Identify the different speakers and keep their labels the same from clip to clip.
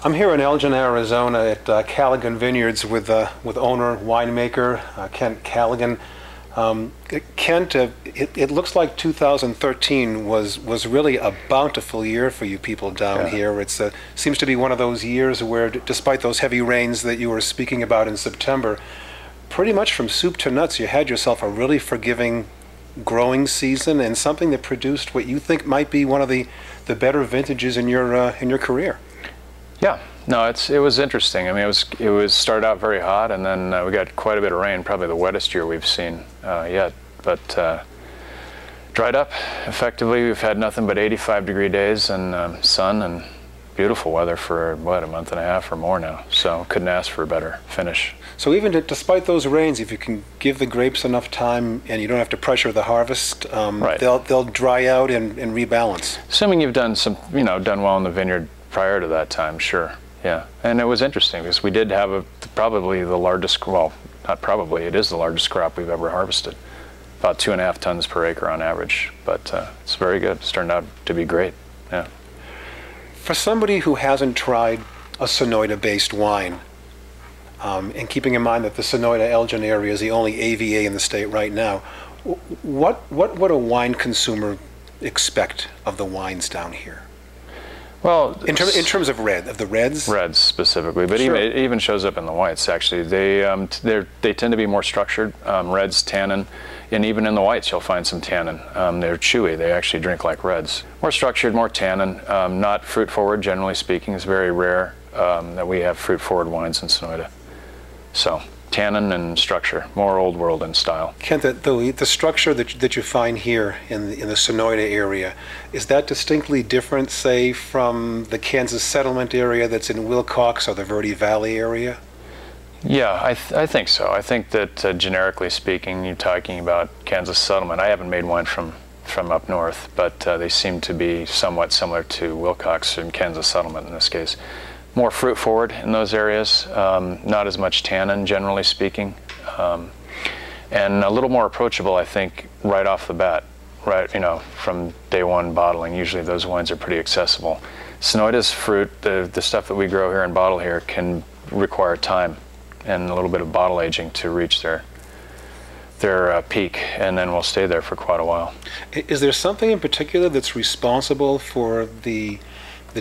Speaker 1: I'm here in Elgin, Arizona at Callaghan Vineyards with owner, winemaker, Kent Callaghan. Kent, it looks like 2013 was really a bountiful year for you people down here. It seems to be one of those years where, despite those heavy rains that you were speaking about in September, pretty much from soup to nuts, you had yourself a really forgiving growing season and something that produced what you think might be one of the better vintages in your career.
Speaker 2: Yeah, no, it was interesting. I mean, it was started out very hot, and then we got quite a bit of rain, probably the wettest year we've seen yet. But dried up effectively. We've had nothing but 85-degree days and sun and beautiful weather for what, a month and a half or more now. So couldn't ask for a better finish.
Speaker 1: So even despite those rains, if you can give the grapes enough time and you don't have to pressure the harvest,
Speaker 2: right,
Speaker 1: they'll dry out and rebalance.
Speaker 2: Assuming you've done done well in the vineyard prior to that time, sure, yeah. And it was interesting because we did have probably the largest, well, not probably, it is the largest crop we've ever harvested. About 2.5 tons per acre on average, but it's very good. It's turned out to be great, yeah.
Speaker 1: For somebody who hasn't tried a Sonoita-based wine, and keeping in mind that the Sonoita-Elgin area is the only AVA in the state right now, what would a wine consumer expect of the wines down here?
Speaker 2: Well,
Speaker 1: in terms of the reds? Reds
Speaker 2: specifically, but sure, it even shows up in the whites, actually. They tend to be more structured, reds, tannin, and even in the whites you'll find some tannin. They're chewy, they actually drink like reds. More structured, more tannin, not fruit forward, generally speaking. It's very rare that we have fruit forward wines in Sonoita. So, tannin and structure, more old world in style.
Speaker 1: Kent, the structure that you find here in the Sonoita area, is that distinctly different, say, from the Kansas settlement area that's in Wilcox or the Verde Valley area?
Speaker 2: Yeah, I think so. I think that generically speaking, you're talking about Kansas settlement. I haven't made wine from up north, but they seem to be somewhat similar to Wilcox and Kansas settlement in this case. More fruit forward in those areas, not as much tannin, generally speaking, and a little more approachable, I think, right off the bat, right, from day one bottling. Usually those wines are pretty accessible. Sonoita's fruit, the stuff that we grow here and bottle here, can require time and a little bit of bottle aging to reach their peak, and then we'll stay there for quite a while.
Speaker 1: Is there something in particular that's responsible for the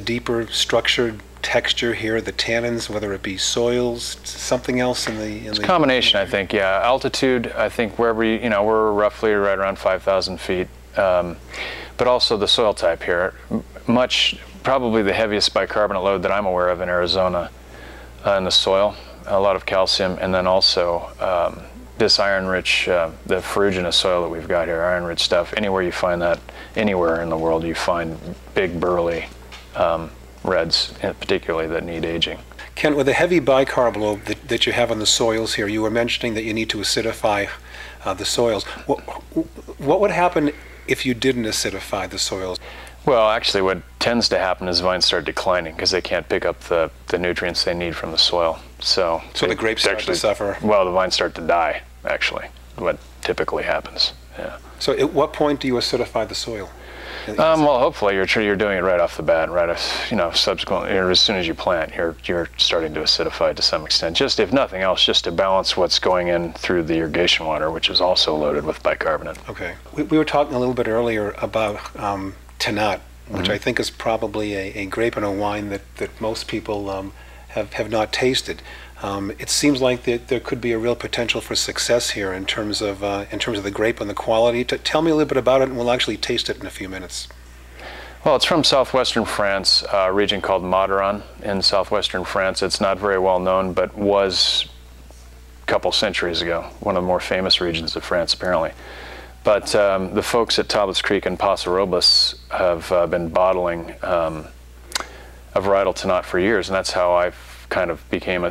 Speaker 1: deeper structured texture here, the tannins, whether it be soils, something else in the...
Speaker 2: It's a combination, I think, yeah. Altitude, I think wherever we're roughly right around 5,000 feet, but also the soil type here. Probably the heaviest bicarbonate load that I'm aware of in Arizona in the soil, a lot of calcium, and then also this iron-rich, the ferruginous soil that we've got here, iron-rich stuff. Anywhere you find that, anywhere in the world, you find big, burly reds, particularly, that need aging.
Speaker 1: Kent, with the heavy bicarb load that you have on the soils here, you were mentioning that you need to acidify the soils. What would happen if you didn't acidify the soils?
Speaker 2: Well, actually, what tends to happen is vines start declining because they can't pick up the nutrients they need from the soil. So
Speaker 1: the grapes start to suffer?
Speaker 2: Well, the vines start to die, actually, what typically happens, yeah.
Speaker 1: So at what point do you acidify the soil?
Speaker 2: Well, hopefully you're doing it right off the bat, subsequently, or as soon as you plant, you're starting to acidify to some extent. Just, if nothing else, just to balance what's going in through the irrigation water, which is also loaded with bicarbonate.
Speaker 1: Okay. We were talking a little bit earlier about Tannat, which I think is probably a grape and a wine that most people have not tasted. It seems like there could be a real potential for success here in terms of the grape and the quality. Tell me a little bit about it, and we'll actually taste it in a few minutes.
Speaker 2: Well, it's from southwestern France, a region called Moderon in southwestern France. It's not very well known, but was a couple centuries ago one of the more famous regions of France, apparently. But the folks at Talbot's Creek and Paso Robles have been bottling a varietal Tannat for years, and that's how I've kind of became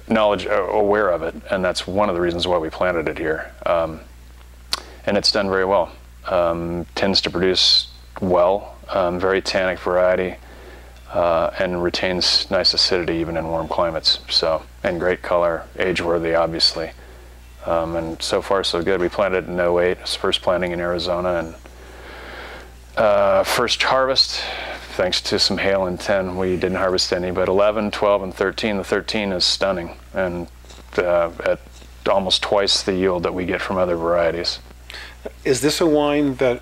Speaker 2: aware of it, and that's one of the reasons why we planted it here. And it's done very well. Tends to produce well, very tannic variety, and retains nice acidity even in warm climates. So, and great color, age-worthy, obviously. And so far so good. We planted in '08, it's first planting in Arizona, and first harvest thanks to some hail in 10, we didn't harvest any, but 11, 12, and 13, the 13 is stunning, and at almost twice the yield that we get from other varieties.
Speaker 1: Is this a wine that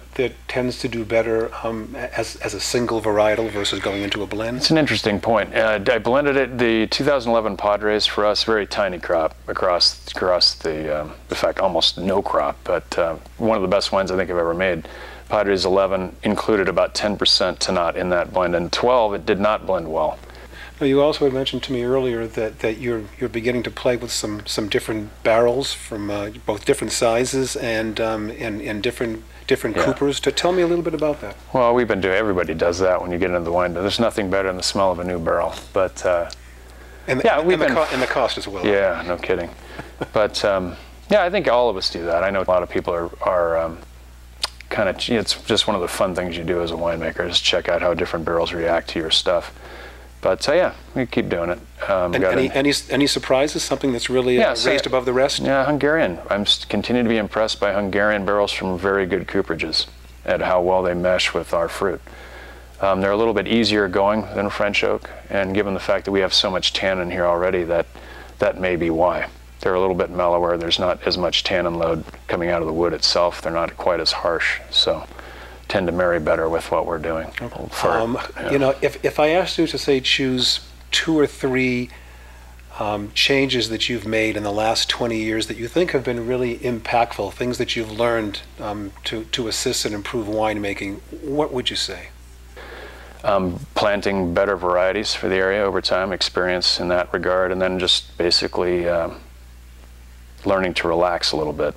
Speaker 1: tends to do better as a single varietal versus going into a blend?
Speaker 2: It's an interesting point. I blended it, the 2011 Padres for us, very tiny crop across the, in fact, almost no crop, but one of the best wines I think I've ever made. Padres 11 included about 10% Tannat in that blend, and 12, it did not blend well.
Speaker 1: Now, you also had mentioned to me earlier that you're beginning to play with some different barrels from both different sizes and different
Speaker 2: Yeah.
Speaker 1: coopers. To tell me a little bit about that.
Speaker 2: Well, we've been doing. Everybody does that when you get into the wine. There's nothing better than the smell of a new barrel. But
Speaker 1: And
Speaker 2: yeah,
Speaker 1: the cost as well.
Speaker 2: Yeah, no kidding. But yeah, I think all of us do that. I know a lot of people are kind of. It's just one of the fun things you do as a winemaker is check out how different barrels react to your stuff. But yeah, we keep doing it.
Speaker 1: Any surprises? Something that's really raised above the rest?
Speaker 2: Yeah, Hungarian. I'm continuing to be impressed by Hungarian barrels from very good cooperages and how well they mesh with our fruit. They're a little bit easier going than French oak, and given the fact that we have so much tannin here already, that may be why. They're a little bit mellower. There's not as much tannin load coming out of the wood itself. They're not quite as harsh, so tend to marry better with what we're doing.
Speaker 1: You know, if I asked you to say choose 2 or 3 changes that you've made in the last 20 years that you think have been really impactful, things that you've learned to assist and improve winemaking, what would you say?
Speaker 2: Planting better varieties for the area over time, experience in that regard, and then just basically learning to relax a little bit.